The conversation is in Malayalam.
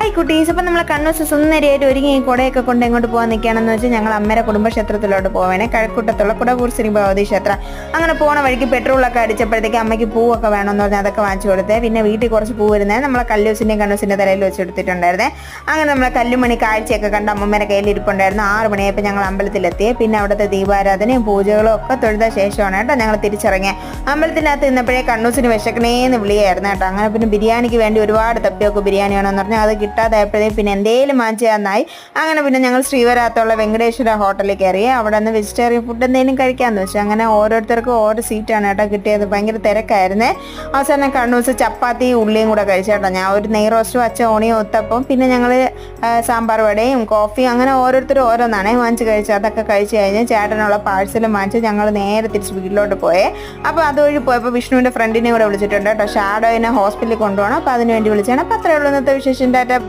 ഹായ് കുട്ടീസ്. അപ്പം നമ്മൾ കണ്ണൂസ് സുന്ദരിയായിട്ട് ഒരുങ്ങി കുടയൊക്കെ കൊണ്ട് എങ്ങോട്ട് പോകാൻ നിൽക്കുകയാണെന്ന് വെച്ചാൽ ഞങ്ങൾ അമ്മയുടെ കുടുംബക്ഷേത്രത്തിലോട്ട് പോവാനെ, കഴക്കൂട്ടത്തുള്ള കുടവൂർ ശ്രീ ഭഗവതി ക്ഷേത്രം. അങ്ങനെ പോണ വഴിക്ക് പെട്രോളൊക്കെ അടിച്ചപ്പോഴത്തേക്ക് അമ്മയ്ക്ക് പൂവൊക്കെ വേണമെന്ന് പറഞ്ഞാൽ അതൊക്കെ വാങ്ങിച്ചു കൊടുത്തേ. പിന്നെ വീട്ടിൽ കുറച്ച് പൂ വരുന്നത് നമ്മളെ കല്ലൂസിൻ്റെയും കണ്ണൂസിൻ്റെ തലയിൽ വെച്ചെടുത്തിട്ടുണ്ടായിരുന്നേ. അങ്ങനെ നമ്മളെ കല്ലുമണി കാഴ്ചയൊക്കെ കണ്ട് അമ്മമ്മേരെ കയ്യിൽ ഇരിപ്പുണ്ടായിരുന്നു. 6 മണിയായപ്പോൾ ഞങ്ങൾ അമ്പലത്തിലെത്തിയേ. പിന്നെ അവിടുത്തെ ദീപാരാധനയും പൂജകളും ഒക്കെ തൊഴുത ശേഷമാണ് കേട്ടോ ഞങ്ങൾ തിരിച്ചിറങ്ങിയത്. അമ്പലത്തിനകത്ത് നിന്നപ്പോഴേ കണ്ണൂസിന് വിശക്കണേന്ന് വിളിയായിരുന്നു കേട്ടോ. അങ്ങനെ പിന്നെ ബിരിയാണിക്ക് വേണ്ടി ഒരുപാട് തപ്പിയൊക്കെ ബിരിയാണി വേണമെന്ന് പറഞ്ഞാൽ അത് കിട്ടാതായപ്പോഴേ പിന്നെ എന്തേലും വാങ്ങിച്ചു തന്നായി. അങ്ങനെ പിന്നെ ഞങ്ങൾ ശ്രീവരാത്തുള്ള വെങ്കടേശ്വര ഹോട്ടലിൽ കയറി. അവിടെ നിന്ന് വെജിറ്റേറിയൻ ഫുഡ് എന്തെങ്കിലും കഴിക്കാമെന്ന് വെച്ചു. അങ്ങനെ ഓരോരുത്തർക്കും ഓരോ സീറ്റാണ് കേട്ടോ കിട്ടിയത്. ഭയങ്കര തിരക്കായിരുന്നേ. അവസാനം കണ്ണൂസ് ചപ്പാത്തി ഉള്ളിയും കൂടെ കഴിച്ചു കേട്ടോ. ഞാൻ ഒരു നെയ് റോസ്റ്റും ഓണിയും ഒത്തപ്പം പിന്നെ ഞങ്ങൾ സാമ്പാർ വടയും കോഫിയും അങ്ങനെ ഓരോരുത്തരും ഓരോന്നാണേ വാങ്ങിച്ച് കഴിച്ചു. അതൊക്കെ കഴിച്ച് കഴിഞ്ഞ് ചേട്ടനുള്ള പാഴ്സലും വാങ്ങിച്ച് ഞങ്ങൾ നേരെ തിരിച്ച് വീട്ടിലോട്ട് പോയേ. അപ്പോൾ അതുവഴി പോയപ്പോൾ വിഷ്ണുവിൻ്റെ ഫ്രണ്ടിനെ കൂടെ വിളിച്ചിട്ടുണ്ട് കേട്ടോ. ഷാഡോയിനെ ഹോസ്പിറ്റലിൽ കൊണ്ടുപോകണം. അപ്പോൾ അതിന് വേണ്ടി വിളിച്ചാണ്. അപ്പോൾ അത്രയേ ഉള്ളൂ ഇന്നത്തെ വിശേഷം. ടാറ്റ.